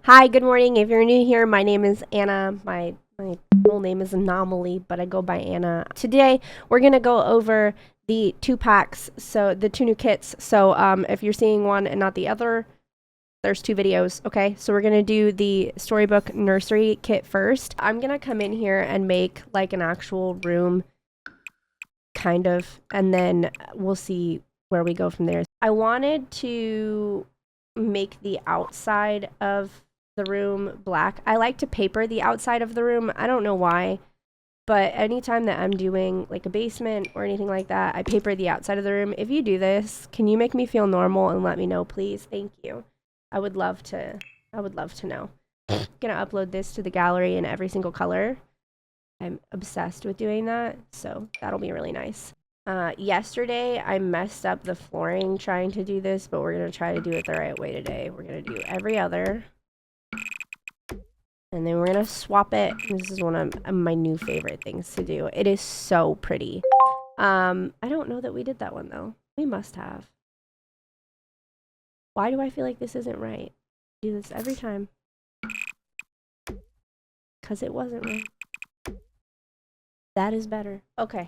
Hi, good morning. If you're new here, my name is Anna. My full name is Anomaly, but I go by Anna. Today, we're going to go over the two packs, so the two new kits. So if you're seeing one and not the other, there's two videos, okay? So we're going to do the Storybook Nursery Kit first. I'm going to come in here and make like an actual room, kind of, and then we'll see where we go from there. I wanted to make the outside of the room black. I like to paper the outside of the room. I don't know why, but anytime that I'm doing like a basement or anything like that, I paper the outside of the room. If you do this, can you make me feel normal and let me know, please? Thank you. I would love to know. I'm gonna upload this to the gallery in every single color. I'm obsessed with doing that, so that'll be really nice. Yesterday I messed up the flooring trying to do this, but we're gonna try to do it the right way today. We're gonna do every other, and then we're gonna swap it. This is one of my new favorite things to do. It is so pretty. I don't know that we did that one though. We must have. Why do I feel like this isn't right? I do this every time. Because it wasn't right. That is better. Okay.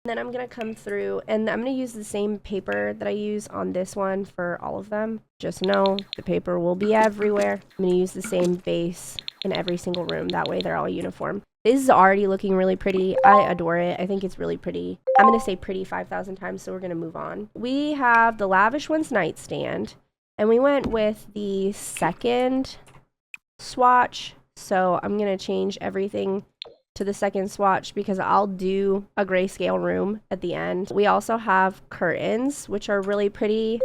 Then I'm going to come through and I'm going to use the same paper that I use on this one for all of them. Just know the paper will be everywhere. I'm going to use the same base in every single room. That way they're all uniform. This is already looking really pretty. I adore it. I think it's really pretty. I'm going to say pretty 5,000 times, so we're going to move on. We have the Lavish Ones nightstand, and we went with the second swatch. So I'm going to change everything to the second swatch because I'll do a grayscale room at the end. We also have curtains, which are really pretty.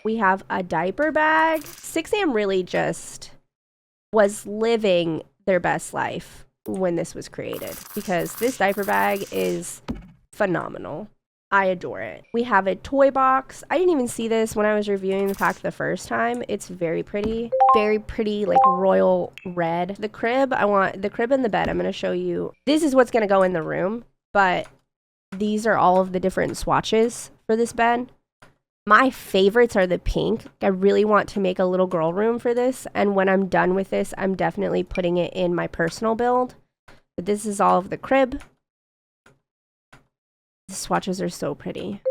We have a diaper bag. Sixam really just was living their best life when this was created because this diaper bag is phenomenal. I adore it. We have a toy box. I didn't even see this when I was reviewing the pack the first time. It's very pretty. Very pretty, like royal red. The crib, I want the crib and the bed. I'm going to show you. This is what's going to go in the room, but these are all of the different swatches for this bed. My favorites are the pink. I really want to make a little girl room for this, and when I'm done with this, I'm definitely putting it in my personal build. But this is all of the crib. The swatches are so pretty.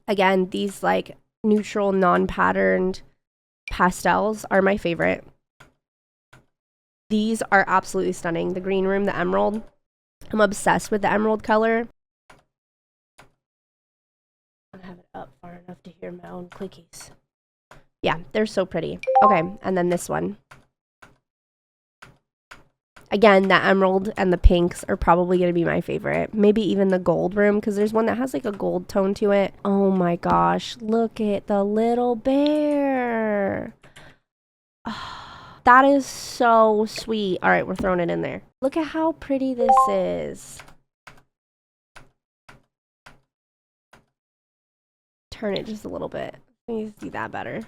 Again, these like neutral, non-patterned pastels are my favorite. These are absolutely stunning. The green room, the emerald. I'm obsessed with the emerald color. I don't have it up far enough to hear my own clickies. Yeah, they're so pretty. Okay, and then this one. Again, the emerald and the pinks are probably going to be my favorite. Maybe even the gold room, because there's one that has like a gold tone to it. Oh my gosh, look at the little bear. Oh, that is so sweet. All right, we're throwing it in there. Look at how pretty this is. Turn it just a little bit. You see that better.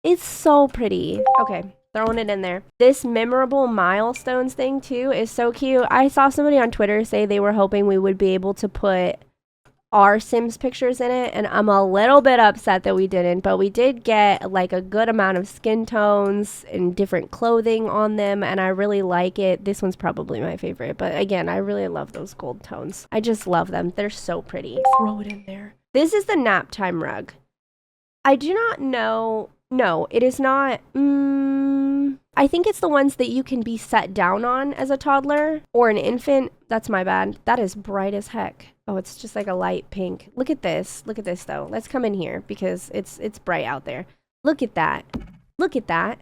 It's so pretty. Okay. Throwing it in there. This memorable milestones thing too is so cute. I saw somebody on Twitter say they were hoping we would be able to put our Sims pictures in it, and I'm a little bit upset that we didn't, but we did get like a good amount of skin tones and different clothing on them, and I really like it. This one's probably my favorite, but again, I really love those gold tones. I just love them. They're so pretty. Throw it in there. This is the nap time rug. I do not know. No, it is not. I think it's the ones that you can be set down on as a toddler or an infant. That's my bad. That is bright as heck. Oh, it's just like a light pink. Look at this. Look at this though. Let's come in here because it's bright out there. Look at that. Look at that.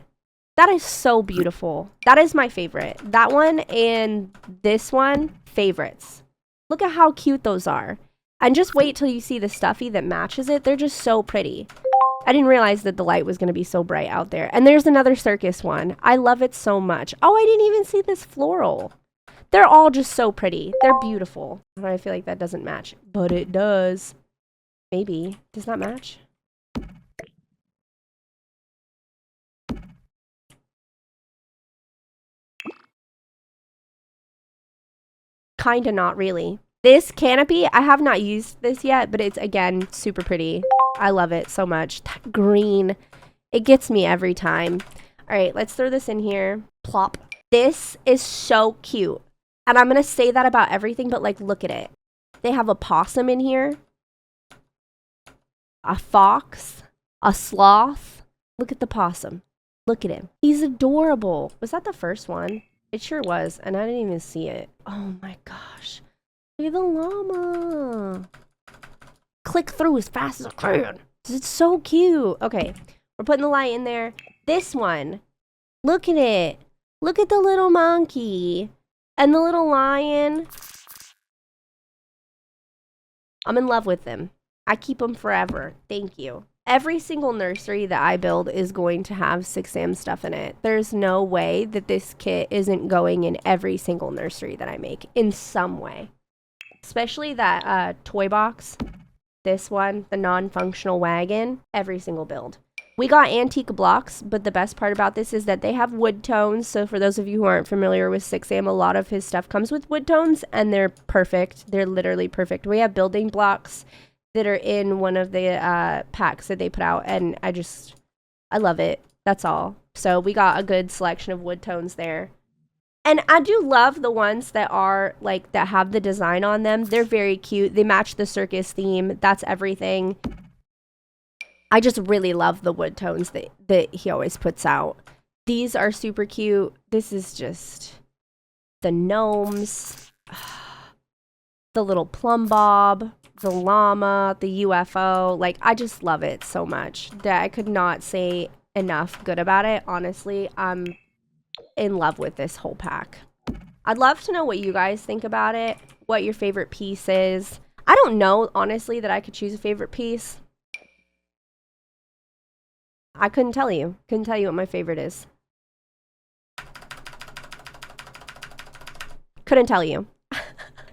That is so beautiful. That is my favorite. That one and this one, favorites. Look at how cute those are. And just wait till you see the stuffy that matches it. They're just so pretty. I didn't realize that the light was going to be so bright out there. And there's another circus one. I love it so much. Oh, I didn't even see this floral. They're all just so pretty. They're beautiful. I feel like that doesn't match, but it does. Maybe. Does that match? Kinda not really. This canopy, I have not used this yet, but it's, again, super pretty. I love it so much. That green It gets me every time. All right, let's throw this in here. Plop. This is so cute. And I'm going to say that about everything, but like, look at it. They have a possum in here. A fox. A sloth. Look at the possum. Look at him. He's adorable. Was that the first one? It sure was, and I didn't even see it. Oh my gosh. Look at the llama. Click through as fast as I can. It's so cute. Okay, we're putting the light in there. This one. Look at it. Look at the little monkey. And the little lion. I'm in love with them. I keep them forever. Thank you. Every single nursery that I build is going to have Sixam stuff in it. There's no way that this kit isn't going in every single nursery that I make in some way. Especially that toy box. This one, the non-functional wagon. Every single build. We got antique blocks, but the best part about this is that they have wood tones. So for those of you who aren't familiar with Sixam, a lot of his stuff comes with wood tones, and they're perfect. They're literally perfect. We have building blocks that are in one of the packs that they put out, and I love it. That's all. So we got a good selection of wood tones there. And I do love the ones that are like that have the design on them. They're very cute. They match the circus theme. That's everything. I just really love the wood tones that he always puts out. These are super cute. This is just the gnomes, the little plumb bob, the llama, the UFO. Like, I just love it so much that I could not say enough good about it. Honestly, I'm in love with this whole pack. I'd love to know what you guys think about it, what your favorite piece is. I don't know, honestly, that I could choose a favorite piece. I couldn't tell you. Couldn't tell you what my favorite is. Couldn't tell you.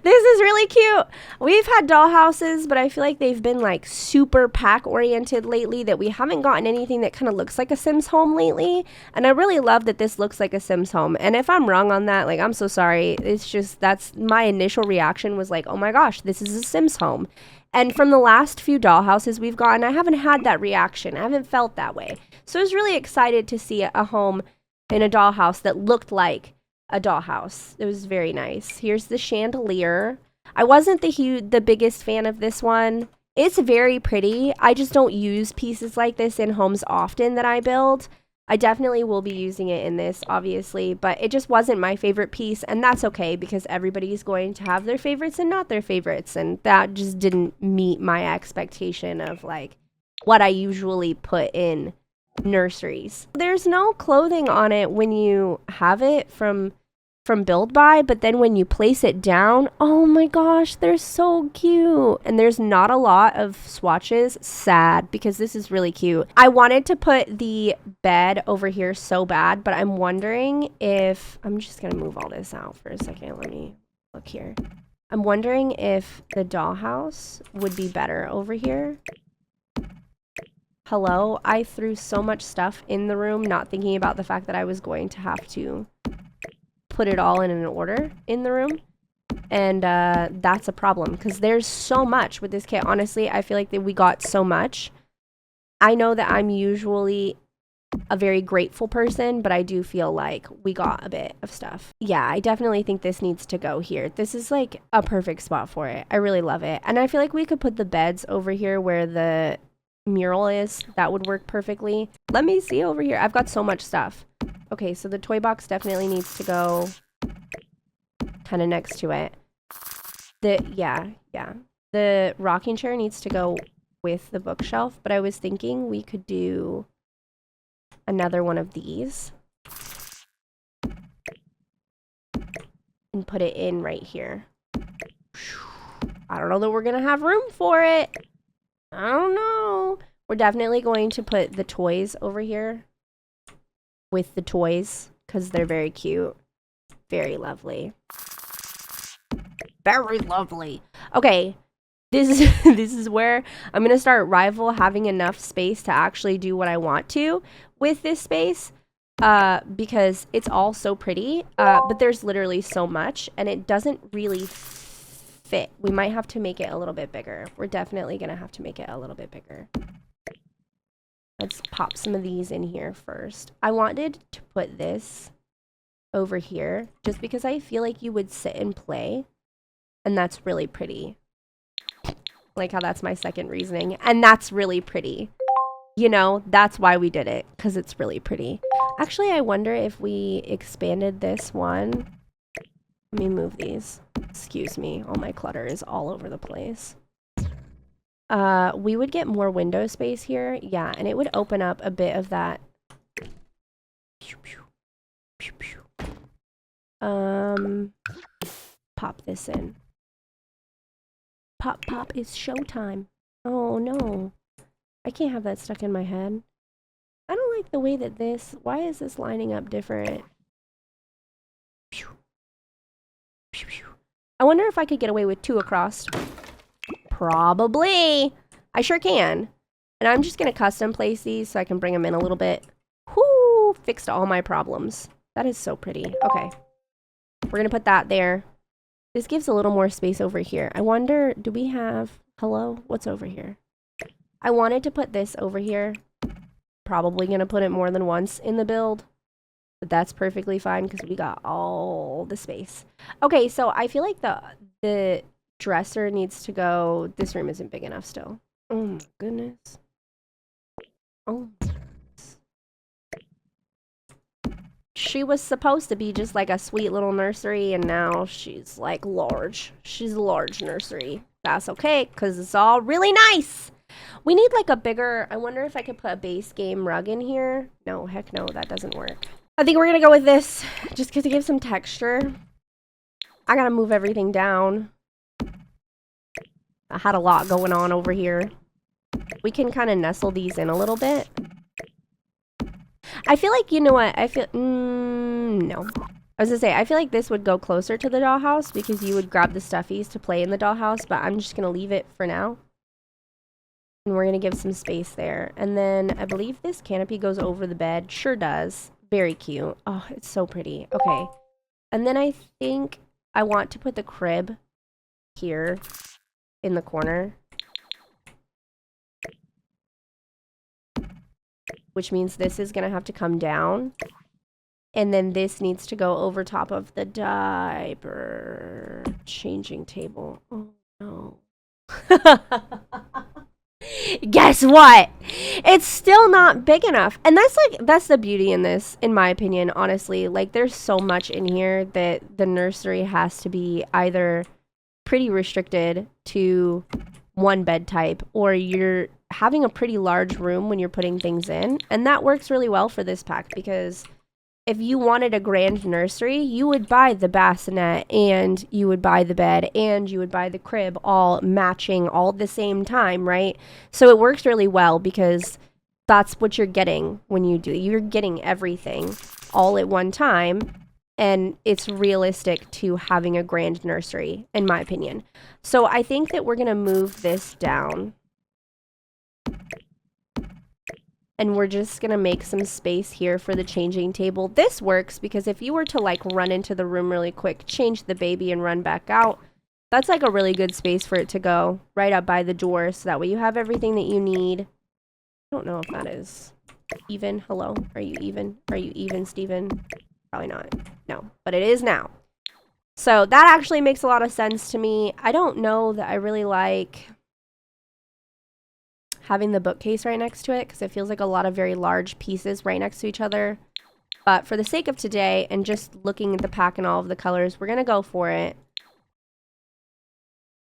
This is really cute. We've had dollhouses, but I feel like they've been like super pack oriented lately, that we haven't gotten anything that kind of looks like a Sims home lately. And I really love that this looks like a Sims home. And if I'm wrong on that, like, I'm so sorry. It's just, that's my initial reaction was like, oh my gosh, this is a Sims home. And from the last few dollhouses we've gotten, I haven't had that reaction. I haven't felt that way. So I was really excited to see a home in a dollhouse that looked like a dollhouse. It was very nice. Here's the chandelier. I wasn't the biggest fan of this one. It's very pretty. I just don't use pieces like this in homes often that I build. I definitely will be using it in this, obviously, but it just wasn't my favorite piece, and that's okay because everybody's going to have their favorites and not their favorites, and that just didn't meet my expectation of like what I usually put in nurseries. There's no clothing on it when you have it from Build By, but then when you place it down, oh my gosh, they're so cute. And there's not a lot of swatches. Sad, because this is really cute. I wanted to put the bed over here so bad, but I'm wondering if, I'm just gonna move all this out for a second. Let me look here. I'm wondering if the dollhouse would be better over here. Hello, I threw so much stuff in the room, not thinking about the fact that I was going to have to put it all in an order in the room, and that's a problem because there's so much with this kit. Honestly, I feel like that we got so much. I know that I'm usually a very grateful person, but I do feel like we got a bit of stuff. Yeah, I definitely think this needs to go here. This is like a perfect spot for it. I really love it, and I feel like we could put the beds over here where the mural is. That would work perfectly. Let me see over here. I've got so much stuff. Okay, so the toy box definitely needs to go kind of next to it. Yeah. The rocking chair needs to go with the bookshelf, but I was thinking we could do another one of these and put it in right here. I don't know that we're gonna have room for it. I don't know. We're definitely going to put the toys over here with the toys because they're very cute. Very lovely. Very lovely. Okay, this is where I'm gonna start rival having enough space to actually do what I want to with this space, because it's all so pretty, but there's literally so much and it doesn't really fit. We might have to make it a little bit bigger. We're definitely gonna have to make it a little bit bigger. Let's pop some of these in here first. I wanted to put this over here just because I feel like you would sit and play, and that's really pretty. Like how that's my second reasoning, and that's really pretty. You know, that's why we did it, because it's really pretty. Actually, I wonder if we expanded this one. Let me move these. Excuse me, all my clutter is all over the place. We would get more window space here. Yeah, and it would open up a bit of that. Pop this in. Pop, pop, it's showtime. Oh, no. I can't have that stuck in my head. I don't like the way that this... Why is this lining up different? I wonder if I could get away with 2 across. Probably. I sure can. And I'm just going to custom place these so I can bring them in a little bit. Whoo! Fixed all my problems. That is so pretty. Okay. We're going to put that there. This gives a little more space over here. I wonder, do we have... Hello? What's over here? I wanted to put this over here. Probably going to put it more than once in the build. But that's perfectly fine because we got all the space. Okay, so I feel like the dresser needs to go... This room isn't big enough still. Oh my goodness. Oh my goodness. She was supposed to be just like a sweet little nursery, and now she's like large. She's a large nursery. That's okay, because it's all really nice. We need like a bigger... I wonder if I could put a base game rug in here. No, heck no, that doesn't work. I think we're going to go with this, just because it gives some texture. I got to move everything down. I had a lot going on over here. We can kind of nestle these in a little bit. I feel like, you know what? I feel... no. I was going to say, I feel like this would go closer to the dollhouse because you would grab the stuffies to play in the dollhouse, but I'm just going to leave it for now. And we're going to give some space there. And then I believe this canopy goes over the bed. Sure does. Very cute. Oh, it's so pretty. Okay. And then I think I want to put the crib here in the corner. Which means this is going to have to come down. And then this needs to go over top of the diaper changing table. Oh, no. Guess what? It's still not big enough. And that's the beauty in this, in my opinion, honestly. Like, there's so much in here that the nursery has to be either pretty restricted to one bed type, or you're having a pretty large room when you're putting things in. And that works really well for this pack, because if you wanted a grand nursery, you would buy the bassinet, and you would buy the bed, and you would buy the crib, all matching all at the same time, right? So it works really well because that's what you're getting when you do. You're getting everything all at one time, and it's realistic to having a grand nursery, in my opinion. So I think that we're going to move this down. And we're just going to make some space here for the changing table. This works because if you were to like run into the room really quick, change the baby and run back out, that's like a really good space for it to go right up by the door. So that way you have everything that you need. I don't know if that is even. Hello? Are you even? Are you even, Steven? Probably not. No, but it is now. So that actually makes a lot of sense to me. I don't know that I really like having the bookcase right next to it because it feels like a lot of very large pieces right next to each other. But for the sake of today and just looking at the pack and all of the colors, we're going to go for it.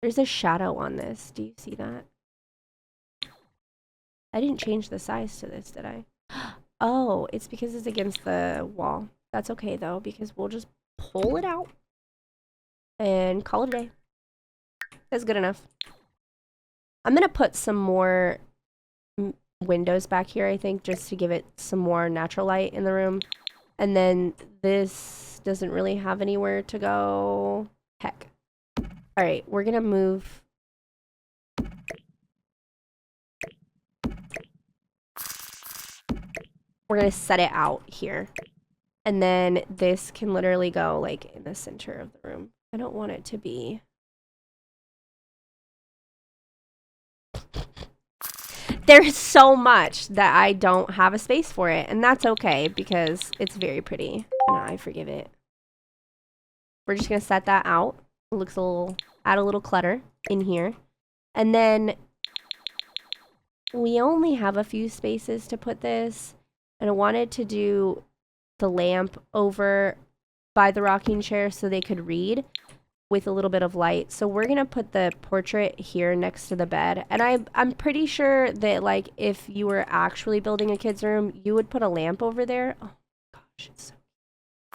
There's a shadow on this. Do you see that? I didn't change the size to this, did I? Oh, it's because it's against the wall. That's okay, though, because we'll just pull it out and call it a day. That's good enough. I'm going to put some more windows back here, I think, just to give it some more natural light in the room. And then this doesn't really have anywhere to go. Heck. All right, we're going to move. We're going to set it out here. And then this can literally go like in the center of the room. I don't want it to be... there's so much that I don't have a space for it, and that's okay because it's very pretty and I forgive it. We're just gonna set that out. It looks a little, add a little clutter in here. And then we only have a few spaces to put this, and I wanted to do the lamp over by the rocking chair so they could read with a little bit of light. So we're gonna put the portrait here next to the bed, and I'm pretty sure that like if you were actually building a kid's room, you would put a lamp over there. Oh gosh, it's so,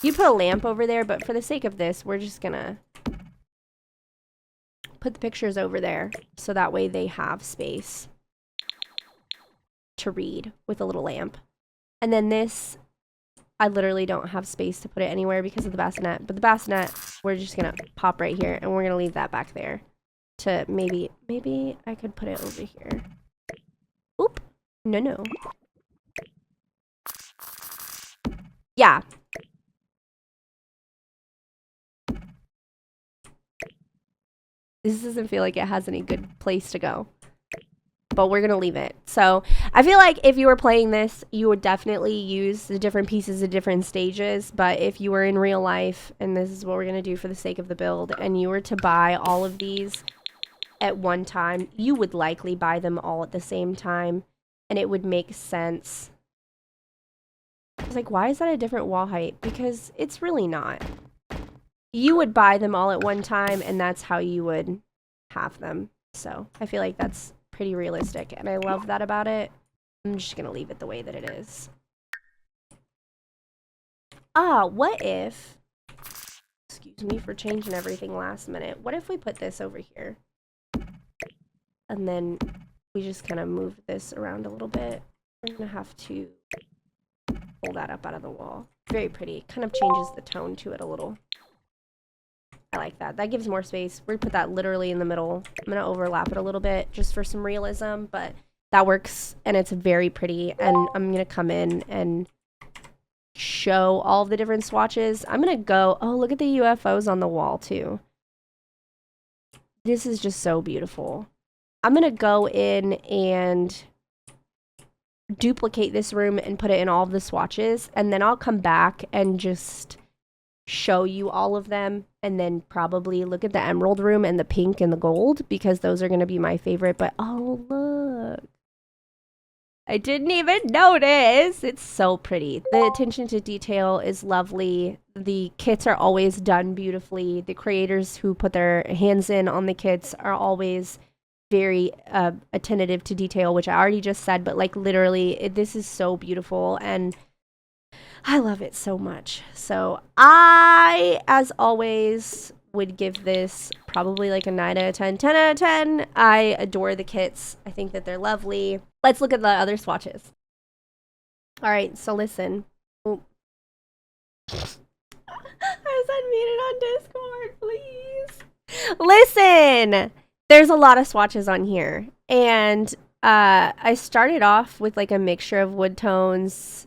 you put a lamp over there, but for the sake of this, we're just gonna put the pictures over there so that way they have space to read with a little lamp. And then this, I literally don't have space to put it anywhere because of the bassinet, but the bassinet we're just gonna pop right here, and we're gonna leave that back there to maybe I could put it over here. Oop, no. Yeah. This doesn't feel like it has any good place to go, but we're gonna leave it. So I feel like if you were playing this, you would definitely use the different pieces at different stages. But if you were in real life, and this is what we're gonna do for the sake of the build, and you were to buy all of these at one time, you would likely buy them all at the same time, and it would make sense. I was like, why is that a different wall height? Because it's really not. You would buy them all at one time, and that's how you would have them. So I feel like that's pretty realistic, and I love that about it. I'm just gonna leave it the way that it is. What if, excuse me for changing everything last minute, what if we put this over here and then we just kind of move this around a little bit? We're gonna have to pull that up out of the wall. Very pretty. Kind of changes the tone to it a little. I like that. That gives more space. We're gonna put that literally in the middle. I'm gonna overlap it a little bit just for some realism, but that works, and it's very pretty. And I'm gonna come in and show all of the different swatches. I'm gonna go, oh, look at the UFOs on the wall too. This is just so beautiful. I'm gonna go in and duplicate this room and put it in all of the swatches, and then I'll come back and just show you all of them, and then probably look at the emerald room and the pink and the gold, because those are going to be my favorite. But oh, look, I didn't even notice. It's so pretty. The attention to detail is lovely. The kits are always done beautifully. The creators who put their hands in on the kits are always very attentive to detail, which I already just said, but like literally this is so beautiful, and I love it so much. So I, as always, would give this probably like a 9 out of 10, 10 out of 10. I adore the kits. I think that they're lovely. Let's look at the other swatches. All right, so listen. Oh. I was unmuted on Discord, please. Listen, there's a lot of swatches on here, and I started off with like a mixture of wood tones,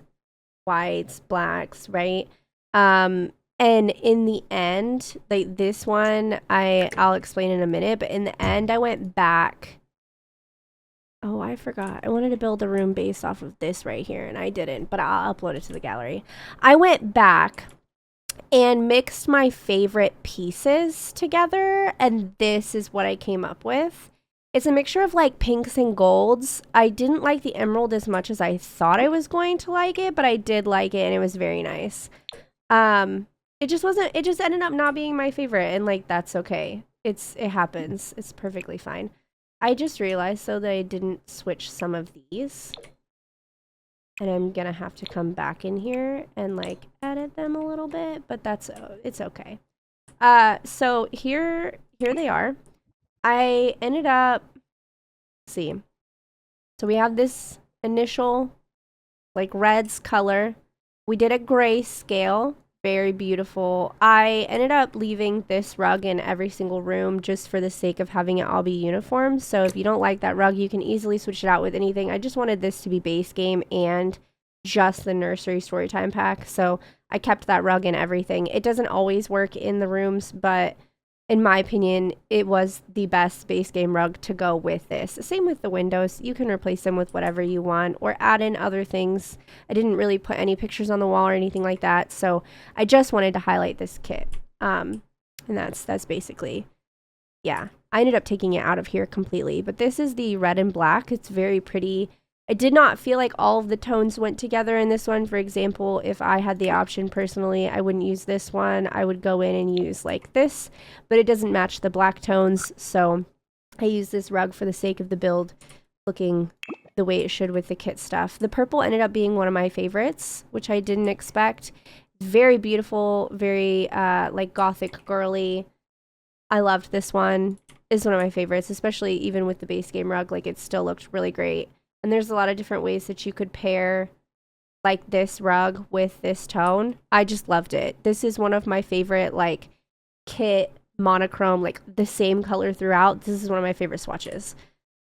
whites, blacks, right? And in the end, like this one, I'll explain in a minute, but in the end I went back. Oh, I forgot. I wanted to build a room based off of this right here, and I didn't, but I'll upload it to the gallery. I went back and mixed my favorite pieces together, and this is what I came up with. It's a mixture of like pinks and golds. I didn't like the emerald as much as I thought I was going to like it, but I did like it, and it was very nice. It just ended up not being my favorite, and like that's okay. It happens. It's perfectly fine. I just realized though that I didn't switch some of these, and I'm gonna have to come back in here and like edit them a little bit, but it's okay. So here they are. I ended up, let's see. So we have this initial like reds color. We did a gray scale, very beautiful. I ended up leaving this rug in every single room just for the sake of having it all be uniform. So if you don't like that rug, you can easily switch it out with anything. I just wanted this to be base game and just the nursery storytime pack. So I kept that rug in everything. It doesn't always work in the rooms, but in my opinion, it was the best base game rug to go with this. Same with the windows. You can replace them with whatever you want or add in other things. I didn't really put any pictures on the wall or anything like that, so I just wanted to highlight this kit. And that's basically, yeah. I ended up taking it out of here completely, but this is the red and black. It's very pretty. I did not feel like all of the tones went together in this one. For example, if I had the option personally, I wouldn't use this one. I would go in and use like this, but it doesn't match the black tones. So I use this rug for the sake of the build looking the way it should with the kit stuff. The purple ended up being one of my favorites, which I didn't expect. Very beautiful, very like gothic girly. I loved this one. It's one of my favorites, especially even with the base game rug. Like, it still looked really great. And there's a lot of different ways that you could pair like this rug with this tone. I just loved it. This is one of my favorite like kit monochrome, like the same color throughout. This is one of my favorite swatches.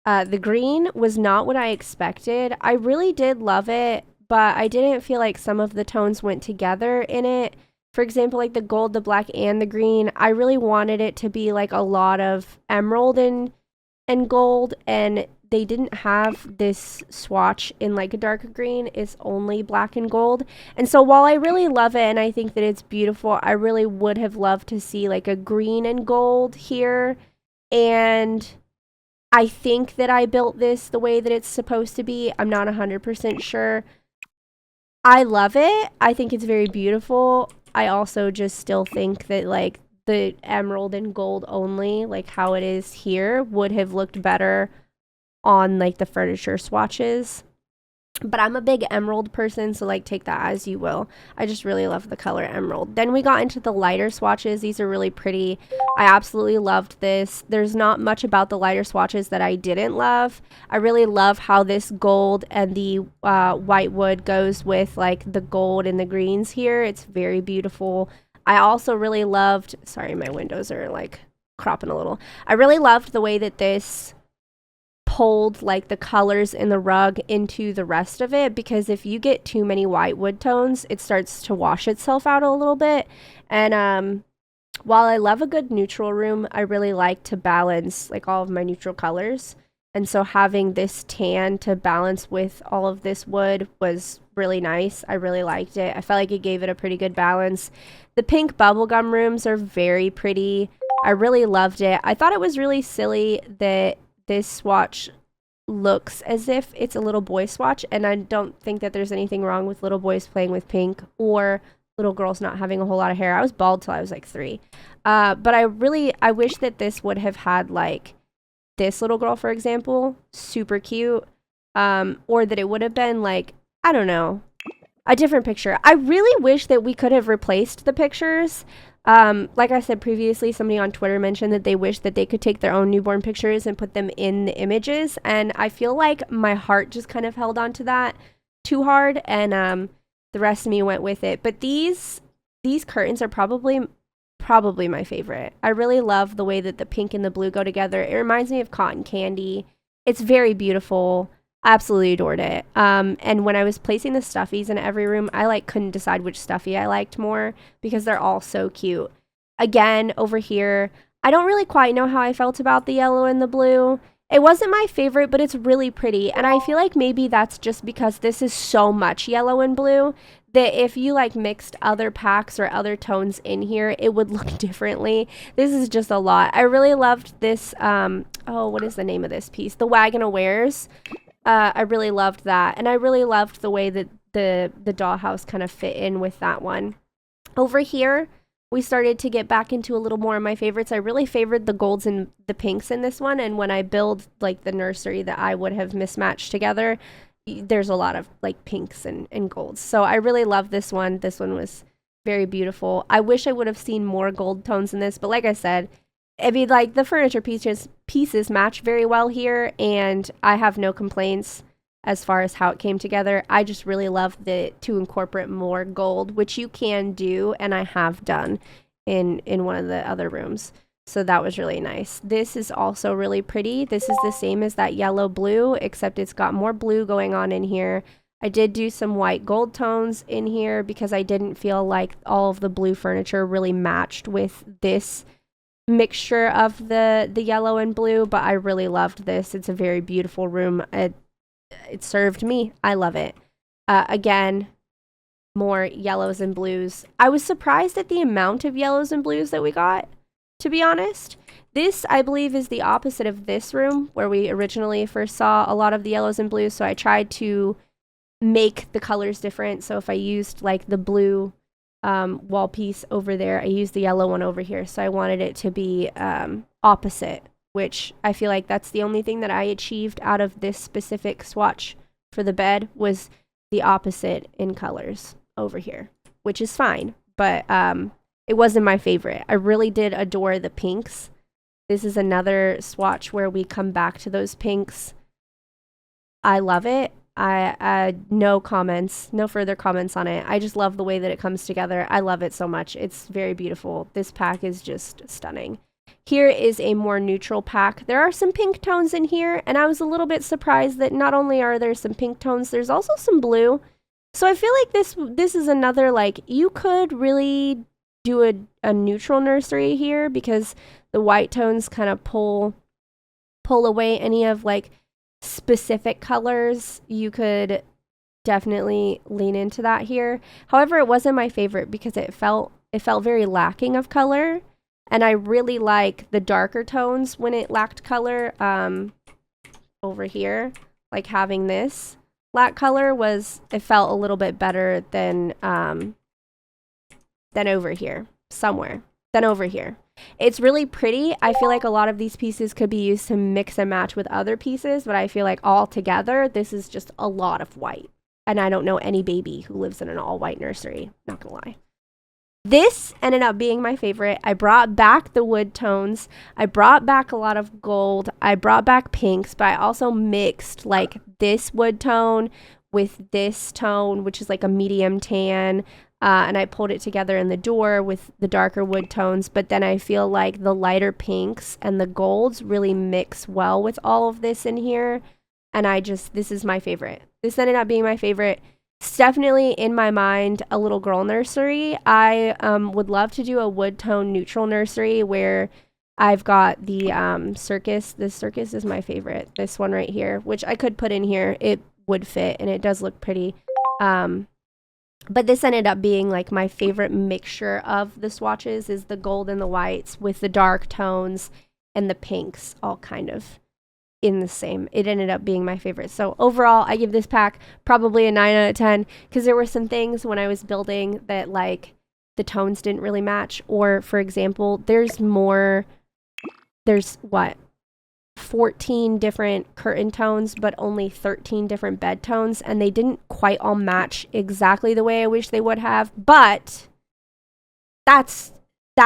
The green was not what I expected. I really did love it, but I didn't feel like some of the tones went together in it. For example, like the gold, the black, and the green, I really wanted it to be like a lot of emerald and gold, and they didn't have this swatch in like a darker green. It's only black and gold. And so while I really love it and I think that it's beautiful, I really would have loved to see like a green and gold here. And I think that I built this the way that it's supposed to be. I'm not 100% sure. I love it. I think it's very beautiful. I also just still think that like the emerald and gold only, like how it is here, would have looked better on like the furniture swatches. But I'm a big emerald person, so like take that as you will. I just really love the color emerald. Then we got into the lighter swatches. These are really pretty. I absolutely loved this. There's not much about the lighter swatches that I didn't love. I really love how this gold and the white wood goes with like the gold and the greens here. It's very beautiful. I also really loved, sorry, my windows are like cropping a little. I really loved the way that this pulled like the colors in the rug into the rest of it, because if you get too many white wood tones, it starts to wash itself out a little bit. And while I love a good neutral room, I really like to balance like all of my neutral colors. And so having this tan to balance with all of this wood was really nice. I really liked it. I felt like it gave it a pretty good balance. The pink bubblegum rooms are very pretty. I really loved it. I thought it was really silly that this swatch looks as if it's a little boy swatch, and I don't think that there's anything wrong with little boys playing with pink or little girls not having a whole lot of hair. I was bald till I was like 3. But I wish that this would have had like this little girl, for example, super cute, or that it would have been like, I don't know, a different picture. I really wish that we could have replaced the pictures. Like I said previously, somebody on Twitter mentioned that they wish that they could take their own newborn pictures and put them in the images. And I feel like my heart just kind of held on to that too hard. And the rest of me went with it. But these curtains are probably my favorite. I really love the way that the pink and the blue go together. It reminds me of cotton candy. It's very beautiful. I absolutely adored it. And when I was placing the stuffies in every room, I like couldn't decide which stuffy I liked more because they're all so cute. Again, over here, I don't really quite know how I felt about the yellow and the blue. It wasn't my favorite, but it's really pretty. And I feel like maybe that's just because this is so much yellow and blue that if you like mixed other packs or other tones in here, it would look differently. This is just a lot. I really loved this, what is the name of this piece? The Wagon of Wares. I really loved that. And I really loved the way that the dollhouse kind of fit in with that one. Over here, we started to get back into a little more of my favorites. I really favored the golds and the pinks in this one. And when I build like the nursery that I would have mismatched together, there's a lot of like pinks and golds. So I really love this one. This one was very beautiful. I wish I would have seen more gold tones in this, but like I said, I mean, like the furniture pieces match very well here, and I have no complaints as far as how it came together. I just really love to incorporate more gold, which you can do, and I have done in one of the other rooms. So that was really nice. This is also really pretty. This is the same as that yellow blue, except it's got more blue going on in here. I did do some white gold tones in here because I didn't feel like all of the blue furniture really matched with this mixture of the yellow and blue, but I really loved this. It's a very beautiful room. It served me. I love it. Again, more yellows and blues. I was surprised at the amount of yellows and blues that we got, to be honest. This, I believe, is the opposite of this room where we originally first saw a lot of the yellows and blues. So I tried to make the colors different. So if I used like the blue wall piece over there, I used the yellow one over here. So I wanted it to be opposite, which I feel like that's the only thing that I achieved out of this specific swatch for the bed was the opposite in colors over here, which is fine, but it wasn't my favorite. I really did adore the pinks. This is another swatch where we come back to those pinks. I love it. I no comments, no further comments on it. I just love the way that it comes together. I love it so much. It's very beautiful. This pack is just stunning. Here is a more neutral pack. There are some pink tones in here, and I was a little bit surprised that not only are there some pink tones, there's also some blue. So I feel like this is another, like, you could really do a neutral nursery here because the white tones kind of pull away any of, like, specific colors. You could definitely lean into that here. However, it wasn't my favorite because it felt very lacking of color, and I really like the darker tones when it lacked color. Over here, like having this lack color it felt a little bit better than over here somewhere. Than over here. It's really pretty. I feel like a lot of these pieces could be used to mix and match with other pieces, but I feel like all together, this is just a lot of white. And I don't know any baby who lives in an all-white nursery, not gonna lie. This ended up being my favorite. I brought back the wood tones. I brought back a lot of gold. I brought back pinks, but I also mixed like this wood tone with this tone, which is like a medium tan. And I pulled it together in the door with the darker wood tones, but then I feel like the lighter pinks and the golds really mix well with all of this in here. And this is my favorite. This ended up being my favorite. It's definitely in my mind a little girl nursery. I would love to do a wood tone neutral nursery where I've got the circus. The circus is my favorite. This one right here, which I could put in here. It would fit and it does look pretty. But this ended up being like my favorite mixture of the swatches is the gold and the whites with the dark tones and the pinks all kind of in the same. It ended up being my favorite. So overall, I give this pack probably a 9 out of 10 because there were some things when I was building that like the tones didn't really match. Or for example, there's what? 14 different curtain tones, but only 13 different bed tones, and they didn't quite all match exactly the way I wish they would have, but that's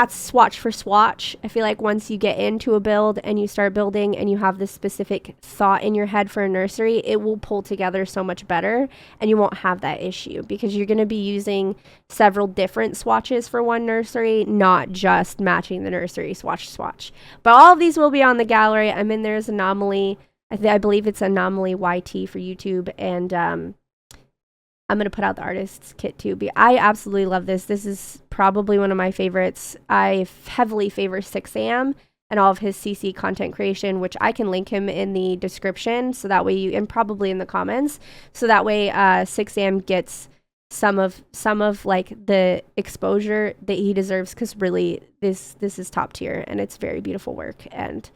swatch for swatch. I feel like once you get into a build and you start building and you have this specific thought in your head for a nursery, it will pull together so much better and you won't have that issue because you're going to be using several different swatches for one nursery, not just matching the nursery swatch. But all of these will be on the gallery. I'm in there as Anomaly. I believe it's Anomaly YT for YouTube, and I'm going to put out the artist's kit too. I absolutely love this. This is probably one of my favorites. I heavily favor Sixam and all of his CC content creation, which I can link him in the description. So that way and probably in the comments. So that way Sixam gets some of like the exposure that he deserves. Cause really this is top tier and it's very beautiful work. And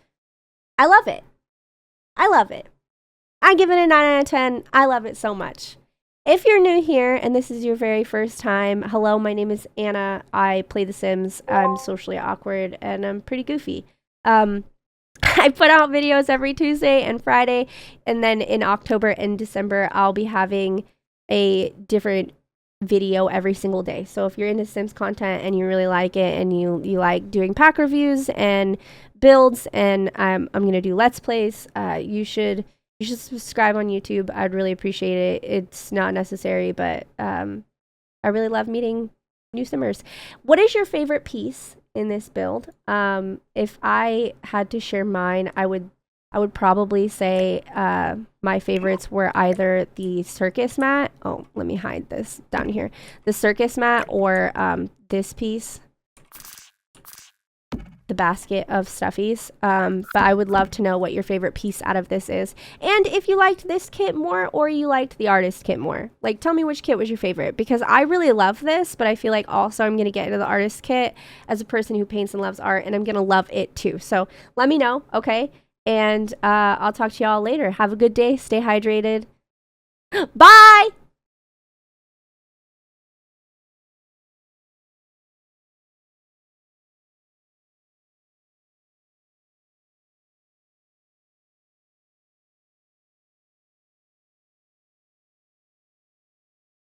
I love it. I give it a 9 out of 10. I love it so much. If you're new here and this is your very first time, hello, my name is Anna. I play The Sims. I'm socially awkward and I'm pretty goofy. I put out videos every Tuesday and Friday, and then in October and December, I'll be having a different video every single day. So if you're into Sims content and you really like it and you like doing pack reviews and builds, and I'm going to do Let's Plays, you should subscribe on YouTube. I'd really appreciate it. It's not necessary, but I really love meeting new Simmers. What is your favorite piece in this build? If I had to share mine, I would probably say my favorites were either the circus mat. Oh, let me hide this down here. The circus mat or this piece. the basket of stuffies. But I would love to know what your favorite piece out of this is. And if you liked this kit more or you liked the artist kit more. Like, tell me which kit was your favorite, because I really love this, but I feel like also I'm going to get into the artist kit as a person who paints and loves art, and I'm going to love it too. So let me know, okay? And I'll talk to y'all later. Have a good day. Stay hydrated. Bye!